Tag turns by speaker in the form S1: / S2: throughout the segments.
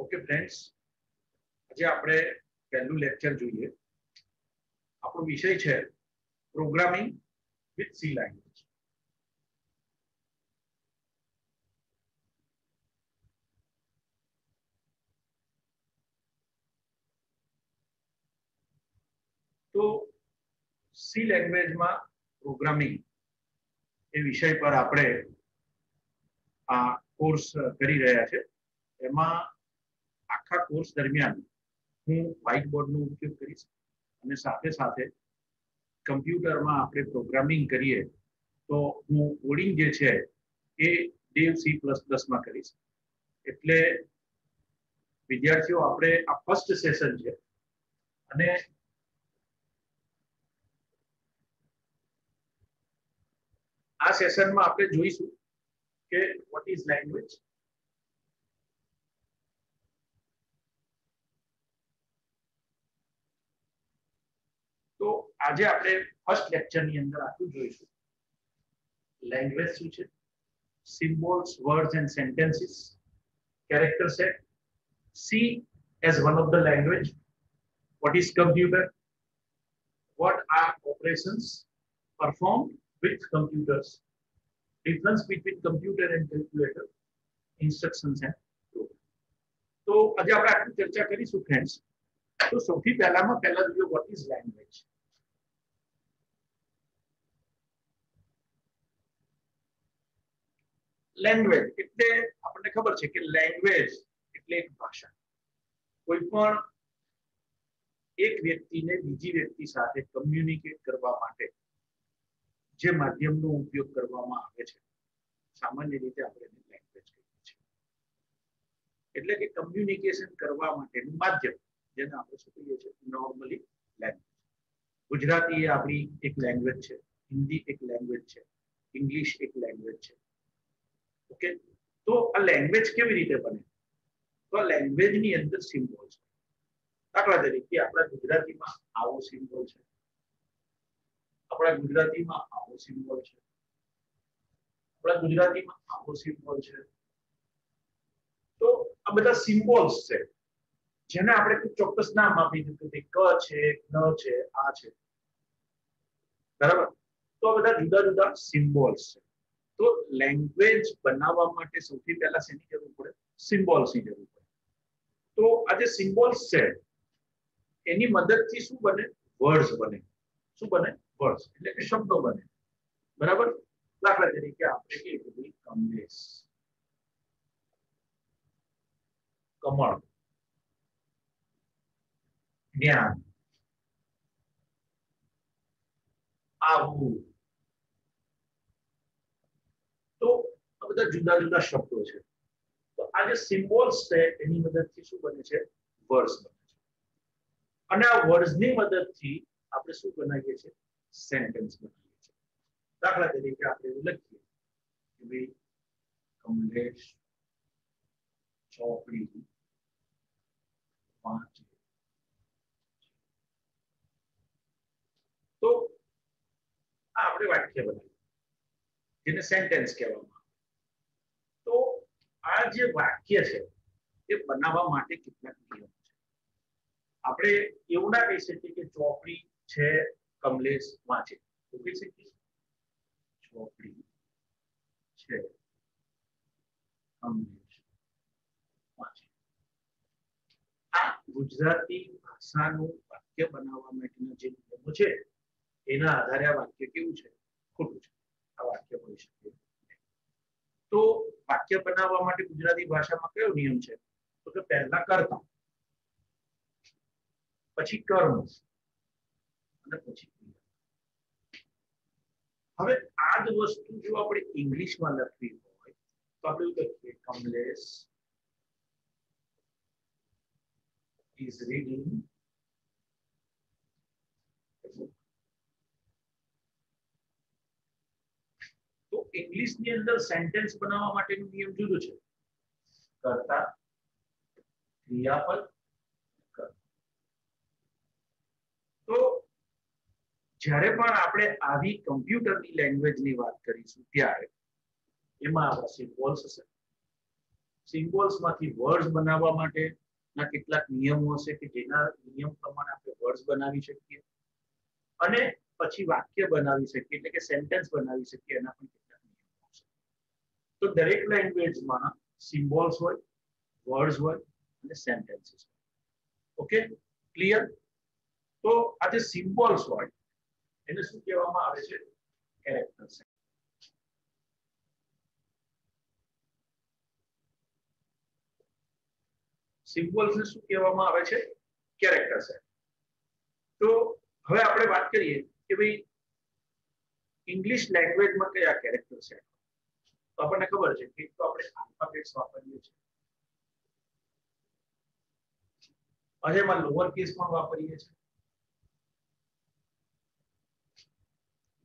S1: Okay friends, આજે આપણે પહેલું લેક્ચર જોઈએ. આપણો વિષય છે પ્રોગ્રામિંગ વિથ સી લેંગ્વેજ. તો સી લેંગ્વેજમાં પ્રોગ્રામિંગ એ વિષય પર આપણે આ કોર્સ કરી રહ્યા છે. એમાં આખા કોર્સ દરમિયાન હું વ્હાઇટ બોર્ડનો ઉપયોગ કરીશ અને સાથે સાથે કમ્પ્યુટરમાં આપણે પ્રોગ્રામિંગ કરીએ તો હું કોડિંગ જે છે એ ડેવ C++માં કરીશ. એટલે વિદ્યાર્થીઓ, આપણે આ ફર્સ્ટ સેશન છે અને આ સેશનમાં આપણે જોઈશું કે વોટ ઇઝ લેંગ્વેજ, તો આજે આપણે ફર્સ્ટ લેક્ચરની અંદર આટલું જોઈશું. લેંગ્વેજ શું છે, symbols, words and sentences, character set, C as one of the language, what is computer, what are operations performed with computers, difference between computer and calculator, instructions and program. તો આજે આપણે આટલી ચર્ચા કરીશું ફ્રેન્ડ્સ. તો સૌથી પહેલા જોઈએ what is language. લેંગ્વેજ એટલે આપણને ખબર છે કે લેંગ્વેજ એટલે એક ભાષા. કોઈ પણ એક વ્યક્તિને બીજી વ્યક્તિ સાથે કમ્યુનિકેટ કરવા માટે જે માધ્યમનો ઉપયોગ કરવામાં આવે છે, સામાન્ય રીતે આપણે એને લેંગ્વેજ કહીએ છીએ. એટલે કે કમ્યુનિકેશન કરવા માટેનું માધ્યમ, જેને આપણે શું કહીએ છીએ નોર્મલી લેંગ્વેજ. ગુજરાતી એ આપણી એક લેંગ્વેજ છે, હિન્દી એક લેંગ્વેજ છે, ઇંગ્લિશ એક લેંગ્વેજ છે. ઓકે, તો આ લેંગ્વેજ કેવી રીતે બને? તો આ લેંગ્વેજની અંદર સિમ્બોલ છે. દાખલા તરીકે આપણા ગુજરાતીમાં આવો સિમ્બોલ છે, આપણા ગુજરાતીમાં આવો સિમ્બોલ છે, આપણા ગુજરાતીમાં આવો સિમ્બોલ છે. તો આ બધા સિમ્બોલ્સ છે જેને આપણે કોઈ ચોક્કસ નામ આપી દીધું કે ક છે, ન છે, આ છે, બરાબર. તો આ બધા જુદા જુદા સિમ્બોલ્સ છે. તો લેંગ્વેજ બનાવવા માટે સૌથી પહેલા શેની જરૂર પડે? સિમ્બોલ્સની જરૂર પડે. તો આ જે સિમ્બોલ્સ છે એની મદદથી શું બને? વર્ડ્સ બને. શું બને? વર્ડ્સ એટલે કે શબ્દો બને, બરાબર. દાખલા તરીકે આપણે કહીએ કે ભાઈ કમલેશ, કમળ, જ્ઞાન, આવું. તો આ બધા જુદા જુદા શબ્દો છે. તો આ જે સિમ્બોલ્સ છે એની મદદથી શું બને છે? વર્ડ્સ બને છે. અને આ વર્ડ્સની મદદથી આપણે શું બનાવીએ છીએ? સેન્ટેન્સ બનાવીએ છીએ. દાખલા તરીકે આપણે એવું લખીએ કે ભાઈ કમલેશ ચોપડી વાંચે. તો આ આપણે વાક્ય બનાવીએ જેને સેન્ટેન્સ કહેવામાં આવે. તો આ જે વાક્ય છે એ બનાવવા માટે કેટલાક નિયમો છે. આપણે એવું ના કહી શકીએ કે ચોપડી છે કમલેશ વાંચે. તો કહી શકીએ ચોપડી છે કમલેશ વાંચે. આ ગુજરાતી ભાષાનું વાક્ય બનાવવા માટેના જે નિયમો છે એના આધારે આ વાક્ય કેવું છે? ખોટું છે. આ વાક્ય હોઈ શકે. તો વાક્ય બનાવવા માટે ગુજરાતી ભાષામાં કયો નિયમ છે? તો કે પહેલા કર્તા, પછી કર્મ અને પછી ક્રિયા. હવે આ જ વસ્તુ જો આપણે ઇંગ્લિશમાં લખવી હોય તો આપણે એવું લખીએ Kamlesh is reading a book. તો ઇંગ્લિશની અંદર સેન્ટેન્સ બનાવવા માટેનો નિયમ જુદો છે. કર્તા, ક્રિયાપદ, કર્મ. તો જ્યારે પણ આપણે આવી કમ્પ્યુટરની લેંગ્વેજની વાત કરીશું ત્યારે એમાં આપણા સિમ્બોલ્સ હશે, સિમ્બોલ્સ માંથી વર્ડ્સ બનાવવા માટેના કેટલાક નિયમો હશે કે જેના નિયમ પ્રમાણે આપણે વર્ડ્સ બનાવી શકીએ અને પછી વાક્ય બનાવી શકીએ એટલે કે સેન્ટેન્સ બનાવી શકીએ એના પણ કેટલાક નિયમો છે. તો દરેક લેંગ્વેજમાં સિમ્બોલ્સ હોય, વર્ડ્સ હોય અને સેન્ટેન્સીસ હોય. Okay, clear? તો આ જે સિમ્બોલ્સ હોય એને શું કહેવામાં આવે છે? કેરેક્ટર્સ. સિમ્બોલ્સ ને શું કહેવામાં આવે છે? કેરેક્ટર્સ. તો હવે આપણે વાત કરીએ કે ભાઈ ઇંગ્લિશ લેંગ્વેજમાં કયા કેરેક્ટર છે. તો આપણને ખબર છે કે તો આપણે આલ્ફાબેટ્સ વાપરીએ છીએ, અને એમાં લોઅર કેસ પણ વાપરીએ છીએ.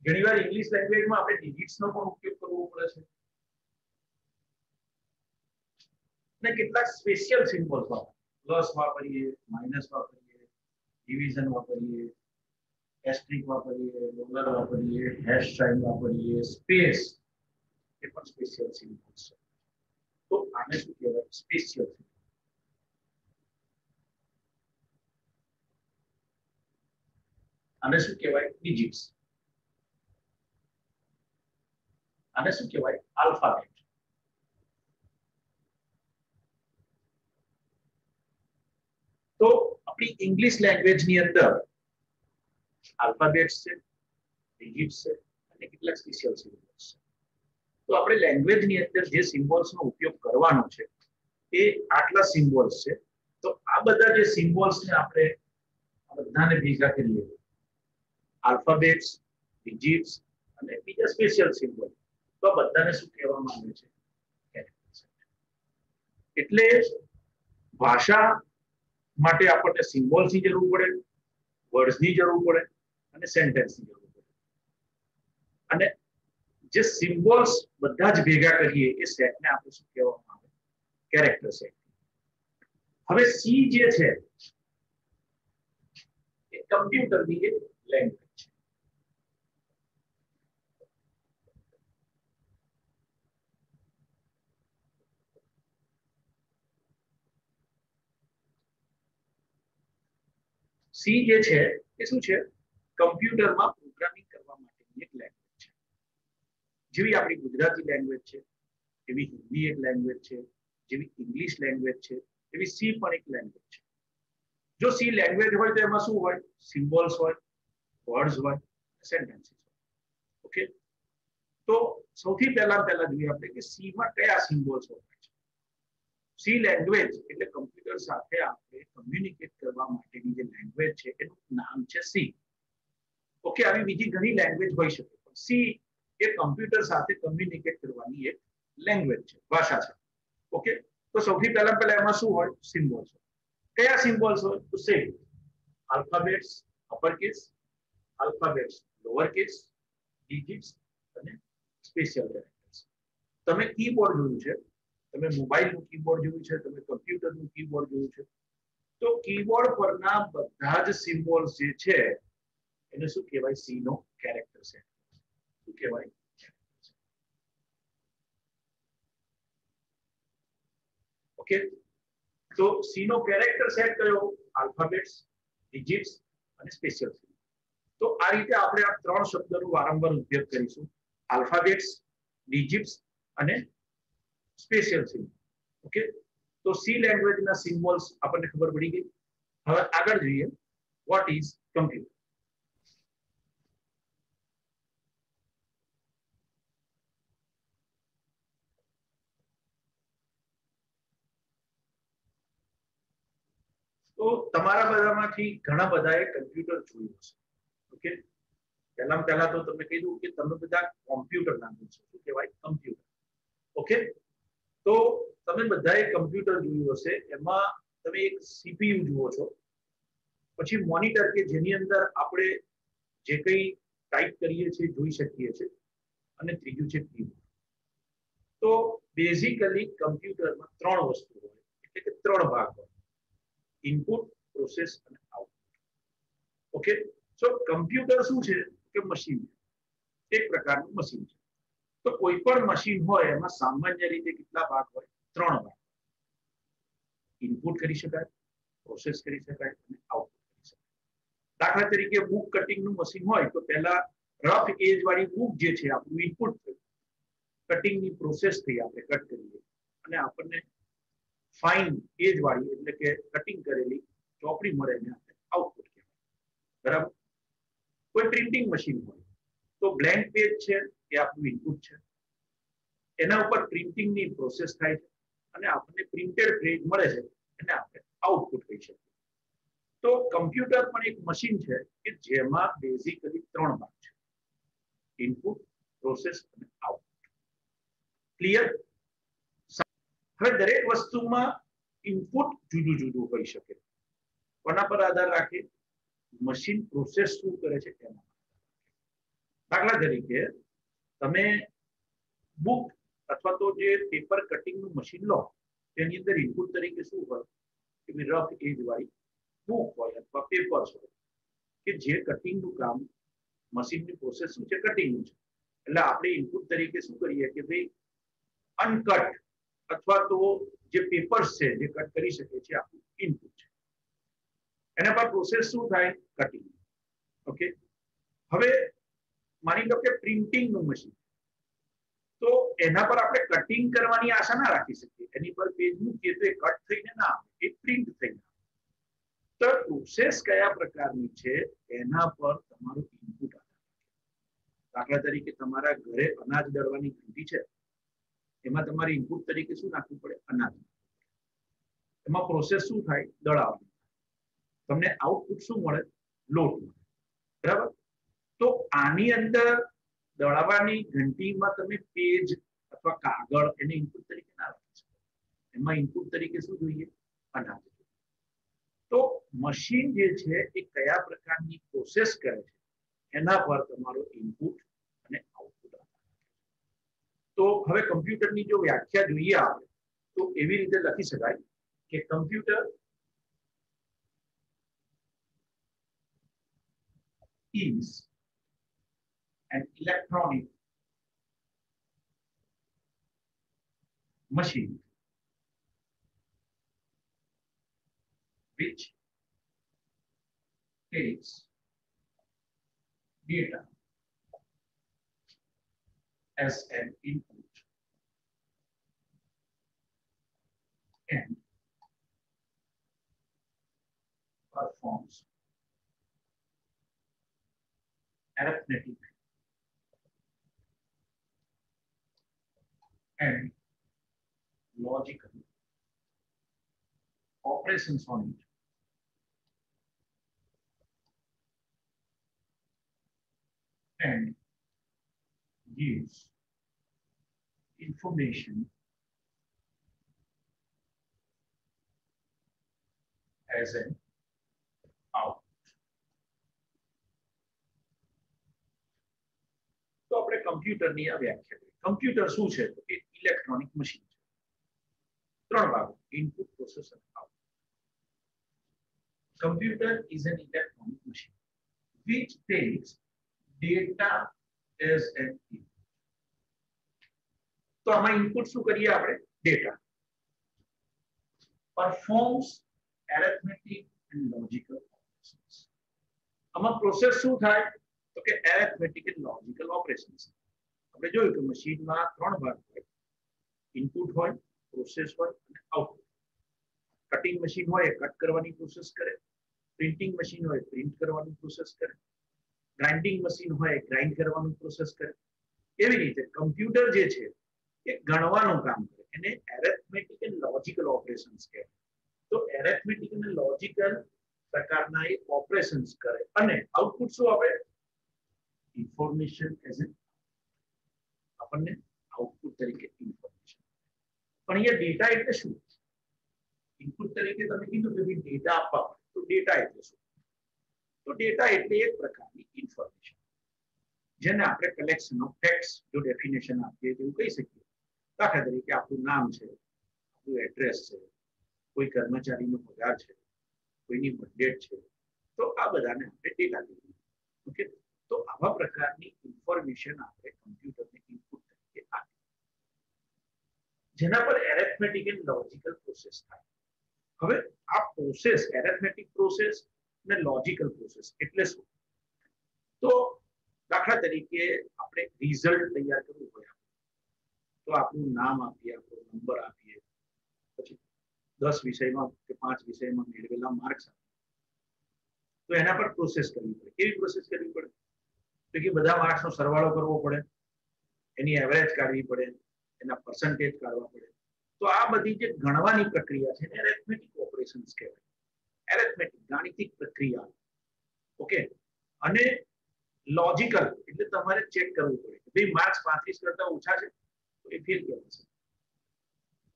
S1: ઘણીવાર ઇંગ્લિશ લેંગ્વેજમાં આપણે ડિજિટ્સનો પણ ઉપયોગ કરવો પડે છે અને કેટલાક સ્પેશિયલ સિમ્બોલ્સ વાપરીએ, પ્લસ વાપરીએ, માઇનસ વાપરીએ, ડિવિઝન વાપરીએ, એસ્ટ્રિક વાપરીએ, ડોલર વાપરીએ, હેશ સાઇન વાપરીએ, સ્પેસ એ પણ સ્પેશિયલ સિમ્બોલ્સ છે. તો આને શું કહેવાય? સ્પેશિયલ. આને શું કહેવાય? ડિજિટ્સ. આને શું કહેવાય? આલ્ફાબેટ. તો આપણી ઇંગ્લિશ લેંગ્વેજની અંદર આલ્ફાબેટ્સ છે, ડિજિટ્સ છે અને કેટલાક સ્પેશિયલ સિમ્બોલ્સ છે. તો આપણે લેંગ્વેજની અંદર જે સિમ્બોલ્સનો ઉપયોગ કરવાનો છે એ આટલા સિમ્બોલ્સ છે. તો આ બધા જે સિમ્બોલ્સને આપણે બધાને ભેગા કરીએ, આલ્ફાબેટ્સ, ડિજિટ્સ અને બીજા સ્પેશિયલ સિમ્બોલ, તો બધાને શું કહેવામાં આવે છે? કેરેક્ટર્સ. એટલે ભાષા માટે આપણને સિમ્બોલ્સની જરૂર પડે, વર્ડ્સની જરૂર પડે અને સેન્ટેન્સની જરૂર પડે. અને જે સિમ્બોલ્સ બધા જ ભેગા કરીએ એ સેટને આપણે શું કહેવામાં આવે? Character set. હવે સી જે છે એ કમ્પ્યુટરની એક લેંગ્વેજ છે. સી જે છે એ શું છે? કમ્પ્યુટરમાં પ્રોગ્રામિંગ કરવા માટેની એક લેંગ્વેજ છે. જેવી આપણી ગુજરાતી લેંગ્વેજ છે, એવી હિન્દી એક લેંગ્વેજ છે, જેવી ઇંગ્લિશ લેંગ્વેજ છે, એવી સી પણ એક લેંગ્વેજ છે. જો સી લેંગ્વેજ હોય તો એમાં શું હોય? સિમ્બોલ્સ હોય, વર્ડ્સ હોય, સેન્ટેન્સીસ હોય. ઓકે, તો સૌથી પહેલા જોઈએ આપણે કે સી માં કયા સિમ્બોલ્સ હોય છે. સી લેંગ્વેજ એટલે કમ્પ્યુટર સાથે આપણે કમ્યુનિકેટ કરવા માટેની જે લેંગ્વેજ છે એનું નામ છે સી. ઓકે, આવી બીજી ઘણી લેંગ્વેજ હોઈ શકે, પણ સી એ કમ્પ્યુટર સાથે કમ્યુનિકેટ કરવાની એક લેંગ્વેજ છે, ભાષા છે. ઓકે, તો સૌથી પહેલા એમાં શું હોય? સિમ્બોલ્સ. કયા સિમ્બોલ્સ હોય? તો same alphabets upper case, alphabets lower case, digits અને સ્પેશિયલ કેરેક્ટર્સ. તમે કીબોર્ડ જોયું છે, તમે મોબાઈલનું કીબોર્ડ જોયું છે, તમે કમ્પ્યુટરનું કીબોર્ડ જોયું છે. તો કીબોર્ડ પરના બધા જ સિમ્બોલ્સ જે છે એને શું કહેવાય? સી નો કેરેક્ટર સેટ. શું કહેવાય? ઓકે, તો સી નો કેરેક્ટર સેટ કયો? આલ્ફાબેટ્સ, ડિજિટ્સ અને સ્પેશિયલ. તો આ રીતે આપણે આ ત્રણ શબ્દોનો વારંવાર ઉપયોગ કરીશું: આલ્ફાબેટ્સ, ડિજિટ્સ અને સ્પેશિયલ સિમ્બોલ. ઓકે, તો સી લેંગ્વેજના સિમ્બોલ્સ આપણને ખબર પડી ગઈ. હવે આગળ જોઈએ, વોટ ઇઝ કમ્પ્યુટર. તો તમારા બધામાંથી ઘણા બધાએ કમ્પ્યુટર જોયું હશે. ઓકે, પહેલા તો તમે કીધું કે તમે બધા કોમ્પ્યુટર નાખો છો. શું કહેવાય? કમ્પ્યુટર. ઓકે, તો તમે બધાએ કમ્પ્યુટર જોયું હશે. એમાં તમે એક સીપીયુ જુઓ છો, પછી મોનિટર કે જેની અંદર આપણે જે કંઈ ટાઈપ કરીએ છીએ જોઈ શકીએ છીએ, અને ત્રીજું છે કીબોર્ડ. તો બેઝિકલી કમ્પ્યુટરમાં ત્રણ વસ્તુ હોય, એટલે કે ત્રણ ભાગ હોય: ઇનપુટ, પ્રોસેસ અને આઉટપુટ. ઓકે, સો કમ્પ્યુટર શું છે કે મશીન છે, એક પ્રકારનું મશીન છે. તો કોઈ પણ મશીન હોય એમાં સામાન્ય રીતે કેટલા ભાગ હોય? ત્રણ ભાગ. ઇનપુટ કરી શકાય, પ્રોસેસ કરી શકાય અને આઉટપુટ કરી શકાય. દાખલા તરીકે બુક કટિંગનું મશીન હોય તો પહેલા રફ એજ વાળી બુક જે છે આપણું ઇનપુટ થયું, કટિંગની પ્રોસેસ થઈ, આપણે કટ કરીએ અને આપણને ફાઇન એજ વાળી એટલે કે કટિંગ કરેલી ચોપડી મળે ને આપણે આઉટપુટ કહેવાય. બરાબર. કોઈ પ્રિન્ટિંગ મશીન હોય તો બ્લેન્ક પેજ છે એ આપણું ઇનપુટ છે, એના ઉપર પ્રિન્ટિંગની પ્રોસેસ થાય છે અને આપણને પ્રિન્ટેડ પેજ મળે છે એને આપણે આઉટપુટ કહી શકીએ. તો કમ્પ્યુટર પણ એક મશીન છે કે જેમાં બેઝિકલી 3 ભાગ છે: ઇનપુટ, પ્રોસેસ અને આઉટપુટ. ક્લિયર? હવે દરેક વસ્તુમાં ઇનપુટ જુદું જુદું હોઈ શકે. કોના પર આધાર રાખે? મશીન પ્રોસેસ શું કરે છે તેના. દાખલા તરીકે તમે બુક અથવા તો જે પેપર કટિંગનું મશીન લો, તેની અંદર ઇનપુટ તરીકે શું હોય કે રફ એજ વાળી બુક હોય અથવા પેપર્સ હોય કે જે કટિંગનું કામ, મશીનની પ્રોસેસ શું છે? કટિંગનું છે. એટલે આપણે ઇનપુટ તરીકે શું કરીએ કે ભાઈ અનકટ અથવા તો જે પેપર્સ છે જે કટ કરી શકે છે આપણું ઇનપુટ છે. એના પર પ્રોસેસ શું થાય? કટિંગ. ઓકે. હવે માની લો કે પ્રિન્ટિંગનું મશીન, તો એના પર આપણે કટિંગ કરવાની આશા ના રાખી શકીએ. એની પર પેજ મૂકીએ તો એ કટ થઈને ના આવે, એ પ્રિન્ટ થઈને આવે. તો પ્રોસેસ કયા પ્રકારની છે એના પર તમારું ઇનપુટ આધાર રાખે. દાખલા તરીકે તમારા ઘરે અનાજ દળવાની ઘંટી છે, એમાં તમારે ઇનપુટ તરીકે શું નાખવું પડે? અનાજ. એમાં પ્રોસેસ શું થાય? દળાવવાની. તમને આઉટપુટ શું મળે? લોટ મળે. બરાબર. તો આની અંદર દળાવવાની ઘંટીમાં તમે પેજ અથવા કાગળ એને ઇનપુટ તરીકે ના રાખી શકો. એમાં ઇનપુટ તરીકે શું જોઈએ? અનાજ. તો મશીન જે છે એ કયા પ્રકારની પ્રોસેસ કરે છે એના પર તમારો ઇનપુટ અને આઉટપુટ. તો હવે કમ્પ્યુટરની જો વ્યાખ્યા જોઈએ આપણે તો એવી રીતે લખી શકાય કે computer is an electronic machine which takes data as an input and performs arithmetic and logical operations on it and gives information as an output. તો આપણે કમ્પ્યુટરની આ વ્યાખ્યા કરી. કમ્પ્યુટર શું છે? તો કે ઇલેક્ટ્રોનિક મશીન છે. 3 ભાગો: ઇનપુટ, પ્રોસેસ અને output. Computer is an electronic machine which takes data as an input. તો આમાં ઇનપુટ શું કરીએ આપણે? Data. performs arithmetic and logical operations. આમાં પ્રોસેસ શું થાય? તો કે arithmetic and logical operations. આપણે જોયું કે મશીનમાં 3 ભાગ હોય: ઇનપુટ હોય, પ્રોસેસ હોય અને આઉટપુટ. કટિંગ મશીન હોય એ કટ કરવાની પ્રોસેસ કરે, પ્રિન્ટિંગ મશીન હોય પ્રિન્ટ કરવાની પ્રોસેસ કરે, ગ્રાઇન્ડિંગ મશીન હોય ગ્રાઇન્ડ કરવાનું પ્રોસેસ કરે. એવી રીતે કમ્પ્યુટર જે છે એ ગણવાનું કામ કરે, એને એરિથમેટિક એન્ડ લોજિકલ ઓપરેશન્સ કહેવાય. તો એરિથમેટિક અને લોજિકલ પ્રકારના એ ઓપરેશન્સ કરે અને આઉટપુટ શું આપે? Information as an. આપણને આઉટપુટ તરીકે ઇન્ફોર્મેશન. પણ અહીંયા ડેટા એટલે શું? ઇનપુટ તરીકે તમે કીધું કે ડેટા આપવા પડે, તો ડેટા એટલે શું? તો ડેટા એટલે એક પ્રકારની ઇન્ફોર્મેશન જેને આપણે કલેક્શન ઓફ ફેક્ટ્સ જો ડેફિનેશન આપીએ તો કહી શકીએ. દાખલા તરીકે આપણું નામ છે, આપણું એડ્રેસ છે, કોઈ કર્મચારીનો પગાર છે, કોઈની બર્થડેટ છે, તો આ બધાને આપણે ડેટા કહીએ. ઓકે. તો આવા પ્રકારની ઇન્ફોર્મેશન આપણે કમ્પ્યુટરને ઇનપુટ તરીકે આપીએ, જેના પર એરિથમેટિક એન્ડ લોજિકલ પ્રોસેસ થાય. હવે આ પ્રોસેસ એરેથમેટિક પ્રોસેસ અને લોજિકલ પ્રોસેસ એટલે શું? તો દાખલા તરીકે આપણે રિઝલ્ટ તૈયાર કરવું હોય તો આપણું નામ આપીએ, આપણો નંબર આપીએ, પછી 10 વિષયમાં કે 5 વિષયમાં મેળવેલા માર્ક્સ આપીએ, તો એના પર પ્રોસેસ કરવી પડે. કેવી પ્રોસેસ કરવી પડે? તો કે બધા માર્ક્સનો સરવાળો કરવો પડે, એની એવરેજ કાઢવી પડે, એના પર્સન્ટેજ કાઢવા પડે. તો આ બધી જે ગણવાની પ્રક્રિયા છે એને એરેથમેટિક ઓપરેશન્સ કહેવાય. એરેથમેટિક ગાણિતિક પ્રક્રિયા. ઓકે. અને લોજિકલ એટલે તમારે ચેક કરવું પડે કે ભાઈ માર્ક્સ 35 કરતા ઓછા છે તો એ ફેલ કહેવાશે,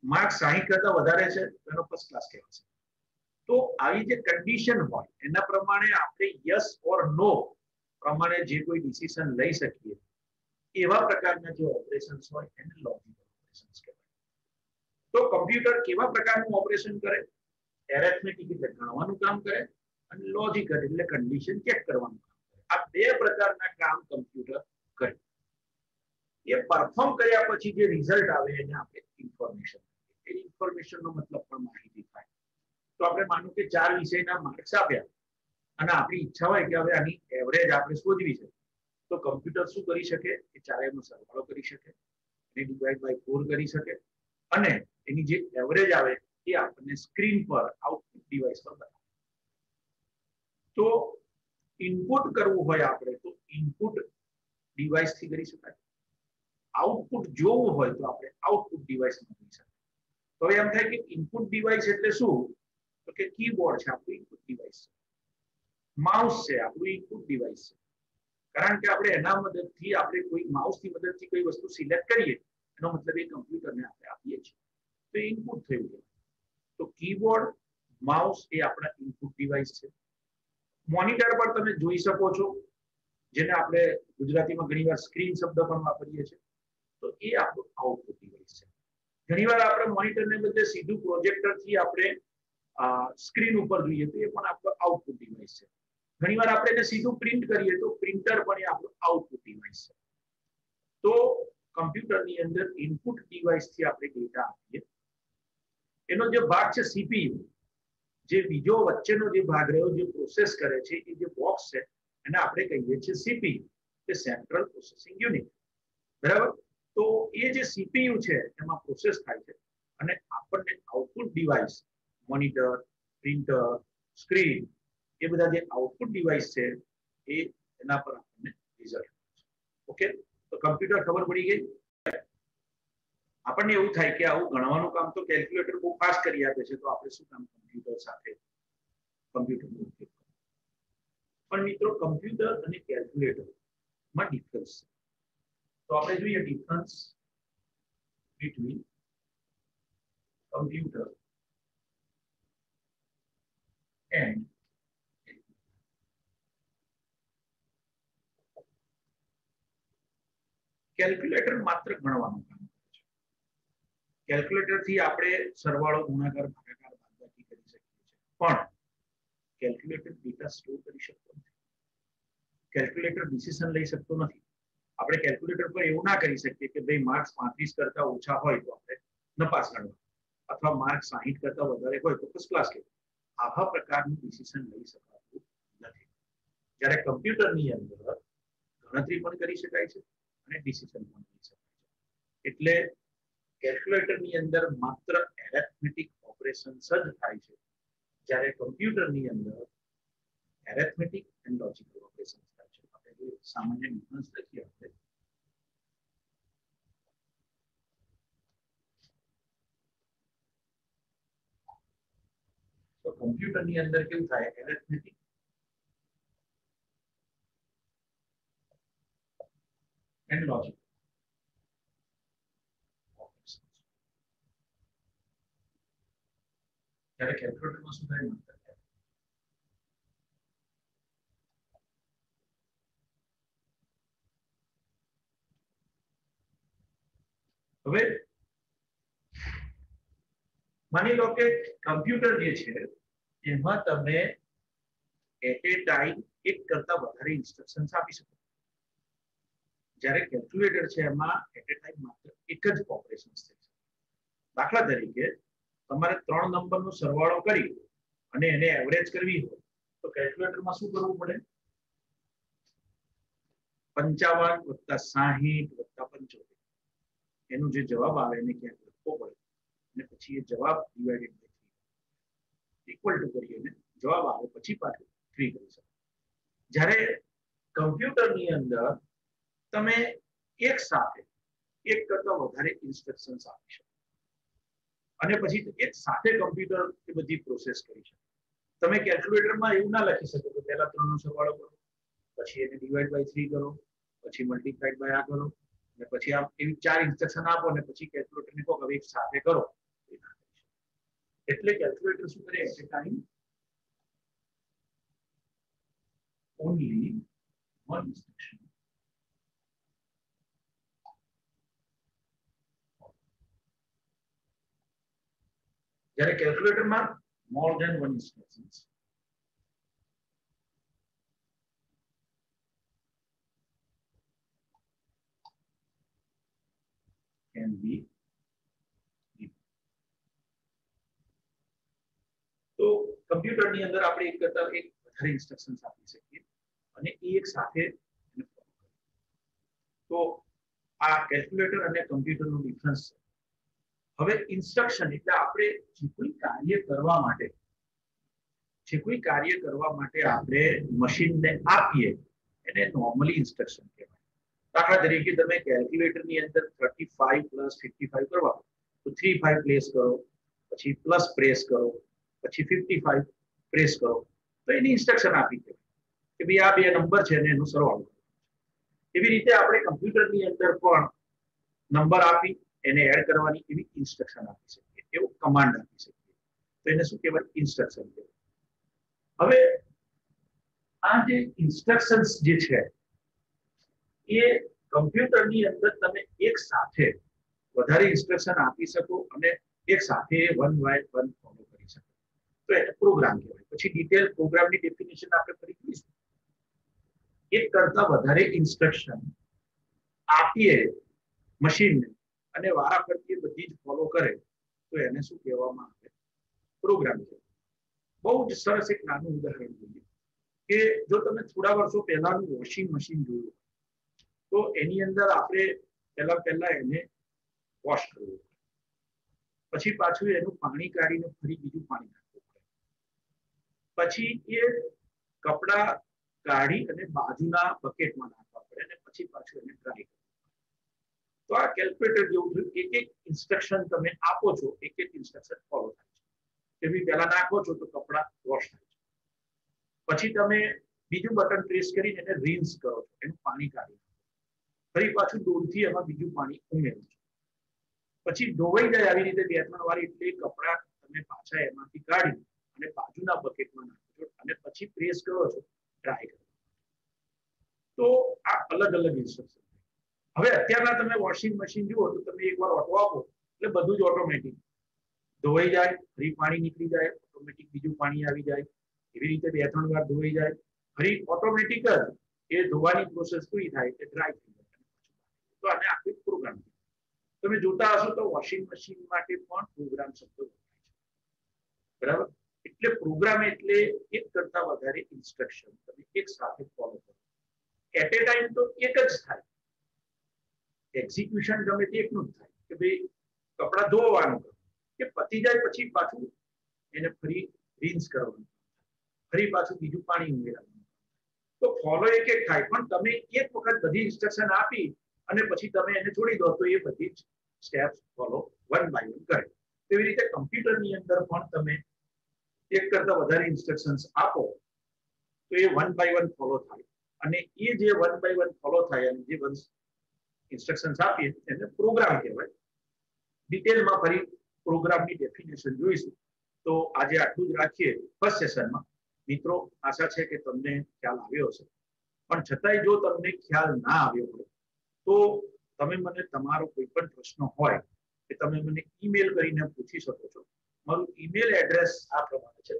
S1: માર્ક્સ 60 કરતા વધારે છે તો એનો ફર્સ્ટ ક્લાસ કહેવાશે. તો આવી જે કન્ડિશન હોય એના પ્રમાણે આપણે યસ ઓર નો પ્રમાણે જે કોઈ ડિસિઝન લઈ શકીએ એવા પ્રકારના જે ઓપરેશન્સ હોય એને લોજિકલ ઓપરેશન્સ કહેવાય. તો કમ્પ્યુટર કેવા પ્રકારનું ઓપરેશન કરે? એરેથમેટિક એટલે ગણવાનું કામ કરે અને લોજિકલ એટલે કન્ડિશન ચેક કરવાનું કામ કરે. આ બે પ્રકારના કામ કમ્પ્યુટર કરે. એ પરફોર્મ કર્યા પછી જે રિઝલ્ટ આવે એને આપણે ઇન્ફોર્મેશન. એ ઇન્ફોર્મેશનનો મતલબ પણ માહિતી થાય. તો આપણે માનો કે 4 વિષયના માર્ક્સ આપ્યા અને આપણી ઈચ્છા હોય કે હવે આની એવરેજ આપણે શોધવી છે, તો કમ્પ્યુટર શું કરી શકે? એ ચારેયનો સરવાળો કરી શકે, એને ડિવાઇડ બાય 4 કરી શકે અને એની જે એવરેજ આવે એ આપણને સ્ક્રીન પર આઉટપુટ ડિવાઇસ પર બતાવે. તો ઇનપુટ કરવું હોય આપણે તો ઇનપુટ ડિવાઇસથી કરી શકાય, આઉટપુટ જોવું હોય તો આપણે આઉટપુટ ડિવાઇસમાં કરી શકાય. તો એમ થાય કે ઇનપુટ ડિવાઇસ એટલે શું? તો કે કીબોર્ડ છે આપણું ઇનપુટ ડિવાઇસ છે, માઉસ છે આપણું ઇનપુટ ડિવાઇસ છે. કારણ કે આપણે એના મદદથી આપણે કોઈ માઉસની મદદથી કોઈ વસ્તુ સિલેક્ટ કરીએ એનો મતલબ એ કમ્પ્યુટરને આપણે આપીએ છીએ, તો ઇનપુટ થયું છે. તો કીબોર્ડ, માઉસ એ આપણા ઇનપુટ ડિવાઇસ છે. મોનિટર પર તમે જોઈ શકો છો, જેને આપણે ગુજરાતીમાં ઘણીવાર સ્ક્રીન શબ્દ પણ વાપરીએ છીએ, તો એ આપણું આઉટપુટ ડિવાઇસ છે. ઘણીવાર આપણે મોનિટરને બદલે સીધું પ્રોજેક્ટરથી આપણે સ્ક્રીન ઉપર જોઈએ તો એ પણ આપણો આઉટપુટ ડિવાઇસ છે. ઘણીવાર આપણે એને સીધું પ્રિન્ટ કરીએ તો પ્રિન્ટર પણ એ આપણું આઉટપુટ ડિવાઇસ છે. તો કમ્પ્યુટરની અંદર ઇનપુટ ડિવાઇસથી આપણે ડેટા આપીએ. એનો જે ભાગ છે સીપીયુ, જે બીજો વચ્ચેનો જે ભાગ રહ્યો જે પ્રોસેસ કરે છે એ જે બોક્સ છે એને આપણે કહીએ છીએ સીપીયુ, કે સેન્ટ્રલ પ્રોસેસિંગ યુનિટ. બરાબર? તો એ જે સીપીયુ છે એમાં પ્રોસેસ થાય છે અને આપણને output device, monitor, printer, screen, એ બધા જે આઉટપુટ ડિવાઇસ છે એ એના પર આપણને રિઝલ્ટ. ઓકે, તો કમ્પ્યુટર ખબર પડી ગઈ. આપણને એવું થાય કે આવું ગણવાનું કામ તો કેલ્ક્યુલેટર બહુ ફાસ્ટ કરી આપે છે, તો આપણે શું કામ કમ્પ્યુટર સાથે કમ્પ્યુટરનો ઉપયોગ કરવો? પણ મિત્રો કમ્પ્યુટર અને કેલ્ક્યુલેટરમાં ડિફરન્સ છે. તો આપણે જોઈએ difference between computer and calculator માત્ર ગણવાનું કામ કરે છે. કેલ્ક્યુલેટરથી આપણે સરવાળો, ગુણાકાર, ભાગાકાર, બાદબાકી કરી શકીએ છીએ, પણ કેલ્ક્યુલેટર ડેટા સ્ટોર કરી શકતો નથી. કેલ્ક્યુલેટર ડિસિઝન લઈ શકતો નથી. આપણે કેલ્ક્યુલેટર પર એવું ના કરી શકીએ કે ભાઈ માર્ક્સ 35 કરતા ઓછા હોય તો આપણે નપાસ ગણવા, અથવા માર્ક્સ 60 કરતા વધારે હોય તો ફર્સ્ટ ક્લાસ કહેવાય. આવા પ્રકારનું ડિસિઝન લઈ શકાતું નથી. જ્યારે કમ્પ્યુટરની અંદર ગણતરી પણ કરી શકાય છે અને ડિસિઝન પણ લઈ શકાય છે. એટલે કેલ્ક્યુલેટરની અંદર માત્ર એરેથમેટિક ઓપરેશન્સ જ થાય છે, જ્યારે કમ્પ્યુટરની અંદર એરેથમેટિક એન્ડ લોજિકલ ઓપરેશન્સ થાય છે. આપણે સામાન્ય ડિફરન્સ લખીએ આપણે. તો કમ્પ્યુટરની અંદર કેવું થાય? Arithmetic and logical operations. જ્યારે કેલ્ક્યુલેટરમાં શું થાય? હવે માની લો કે કમ્પ્યુટર જે છે એમાં તમે એટ એ ટાઈમ એક કરતા વધારે ઇન્સ્ટ્રક્શન્સ આપી શકો. જ્યારે કેલ્ક્યુલેટર છે એમાં એટ એ ટાઈમ માત્ર એક જ ઓપરેશન્સ થાય છે. દાખલા તરીકે તમારે 3 નંબરનો સરવાળો કરી અને એને એવરેજ કરવી હોય તો કેલ્ક્યુલેટરમાં શું કરવું પડે? 55 + 60 + 75 એનો જે જવાબ આવે એને ક્યાંક લખવો પડે અને પછી એ જવાબ ડિવાઇડેડ બાય 3 ઇક્વલ ટુ કરીને જવાબ આવે પછી પાછું 3 કરી શકો. જ્યારે કમ્પ્યુટરની અંદર તમે એક સાથે એક કરતા વધારે ઇન્સ્ટ્રક્શન્સ આપી શકો અને પછી એક સાથે કમ્પ્યુટર એ બધી પ્રોસેસ કરી શકે. તમે કેલ્ક્યુલેટરમાં એવું ના લખી શકો કે પહેલા 3 નો સરવાળો કરો, પછી એને ડિવાઇડ બાય 3 કરો, પછી મલ્ટીપ્લાઇડ બાય આ કરો અને પછી આ એવી 4 ઇન્સ્ટ્રક્શન આપો અને પછી કેલ્ક્યુલેટરને કહો કે એક સાથે કરો. એટલે કેલ્ક્યુલેટર શું કરે? At a time only one instruction. જ્યારે કેલ્ક્યુલેટરમાં more than one instructions can be given. તો કમ્પ્યુટરની અંદર આપણે એક કરતા એક વધારે ઇન્સ્ટ્રક્શન્સ આપી શકીએ અને એ એક સાથે એને ફોલો કરીએ. તો આ કેલ્ક્યુલેટર અને કમ્પ્યુટરનો ડિફરન્સ છે. હવે ઇન્સ્ટ્રક્શન એટલે આપણે જે કોઈ કાર્ય કરવા માટે આપણે મશીનને આપીએ એને નોર્મલી ઇન્સ્ટ્રક્શન કહેવાય. દાખલા તરીકે તમે કેલ્ક્યુલેટરની અંદર 35 + 55 કરવા તો 35 પ્લેસ કરો, પછી પ્લસ પ્રેસ કરો, પછી 55 પ્રેસ કરો તો એની ઇન્સ્ટ્રક્શન આપી છે કે ભાઈ આ બે નંબર છે અને એનો સરવાળો. એવી રીતે આપણે કમ્પ્યુટરની અંદર પણ નંબર આપી એને એડ કરવાની એવી ઇન્સ્ટ્રક્શન આપી શકીએ, એવો કમાન્ડ આપી શકીએ. તો એને શું કહેવાય? ઇન્સ્ટ્રક્શન કહેવાય. હવે આ જે ઇન્સ્ટ્રક્શન્સ જે છે એ કમ્પ્યુટરની અંદર તમે એક સાથે વધારે ઇન્સ્ટ્રક્શન આપી શકો અને એક સાથે વન બાય વન ફોલો કરી શકો તો એને પ્રોગ્રામ કહેવાય. પછી ડિટેલ પ્રોગ્રામની ડેફિનેશન આપણે ફરી જોઈશું. એક કરતા વધારે ઇન્સ્ટ્રક્શન આપીએ મશીનને અને વારાફરતી બધી જ ફોલો કરે તો એને શું કહેવામાં આવે? પ્રોગ્રામ કહેવાય. બહુ જ સરસ એક નાનું ઉદાહરણ જોઈએ કે જો તમે થોડા વર્ષો પહેલાનું વોશિંગ મશીન જોયું તો એની અંદર આપણે પહેલા એને વોશ કરવું પડે, પછી પાછું એનું પાણી કાઢીને ફરી બીજું પાણી નાખવું પડે, પછી એ કપડા કાઢી અને બાજુના બકેટમાં નાખવા પડે અને પછી પાછું એને ડ્રાય કરવું. તો આ કેલ્ક્યુલેટર જેવું થયું. એક એક ઇન્સ્ટ્રક્શન તમે આપો છો, એક એક ઇન્સ્ટ્રક્શન ફોલો થાય છે. કે ભાઈ પહેલા નાખો છો તો કપડા વોશ થાય છે, પછી તમે બીજું બટન પ્રેસ કરીને એને રિન્સ કરો છો, એનું પાણી કાઢી ફરી પાછું ડોલથી એમાં બીજું પાણી ઉમેરો છો, પછી ધોવાઈ જાય આવી રીતે 2-3 વાર એટલે કપડા તમે પાછા એમાંથી કાઢી અને બાજુના બકેટમાં નાખો છો અને પછી પ્રેસ કરો છો ડ્રાય કરો. તો આ અલગ અલગ ઇન્સ્ટ્રક્શન. હવે અત્યારના તમે વોશિંગ મશીન જુઓ તો તમે એકવાર ઓટો આપો એટલે બધું જ ઓટોમેટિક ધોવાઈ જાય, ફરી પાણી નીકળી જાય, ઓટોમેટિક બીજું પાણી આવી જાય, એવી રીતે 2-3 વાર ધોવાઈ જાય, ફરી ઓટોમેટિક જ એ ધોવાની પ્રોસેસ પૂરી થાય એટલે ડ્રાય થઈ જાય. તો આને આખો પ્રોગ્રામ તમે જોતા હશો તો વોશિંગ મશીન માટે પણ પ્રોગ્રામ શબ્દ વપરાય છે. બરાબર? એટલે પ્રોગ્રામ એટલે એક કરતા વધારે ઇન્સ્ટ્રક્શન તમે એક સાથે ફોલો કરો. એટ એ ટાઈમ તો એક જ થાય, એક્ઝિક્યુશન ગમે તે એકનું જ થાય કે ભાઈ કપડા ધોવાનું કે પતી જાય પછી પાછું એને ફરી રિન્સ કરવાનું, ફરી પાછું બીજું પાણી ઉમેરવાનું. તો ફોલો એક એક થાય પણ તમે એક વખત બધી ઇન્સ્ટ્રક્શન આપી અને પછી તમે એને છોડી દો તો એ બધી જ steps follow one by one કરે. તેવી રીતે કમ્પ્યુટરની અંદર પણ તમે એક કરતા વધારે ઇન્સ્ટ્રક્શન્સ આપો તો એ વન બાય વન ફોલો થાય અને એ જે વન બાય વન ફોલો થાય અને જે ઇન્સ્ટ્રક્શન્સ આપીએ એને પ્રોગ્રામ કહેવાય. ડિટેલમાં ફરી પ્રોગ્રામની ડેફિનેશન જોઈશું. તો આજે આટલું જ રાખીએ ફર્સ્ટ સેશનમાં. મિત્રો આશા છે કે તમને ખ્યાલ આવ્યો હશે, પણ છતાંય જો તમને ખ્યાલ ના આવ્યો હોય તો તમે મને તમારો કોઈ પણ પ્રશ્ન હોય કે તમે મને ઈમેલ કરીને પૂછી શકો છો. મારું ઈમેલ એડ્રેસ આ પ્રમાણે છે.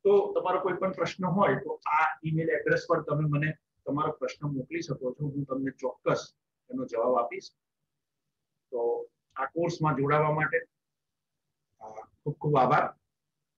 S1: તો તમારો કોઈ પણ પ્રશ્ન હોય તો આ ઈમેલ એડ્રેસ પર તમે મને તમારો પ્રશ્ન મોકલી શકો છો, હું તમને ચોક્કસ એનો જવાબ આપીશ. તો આ કોર્સમાં જોડાવા માટે ખૂબ ખૂબ આભાર.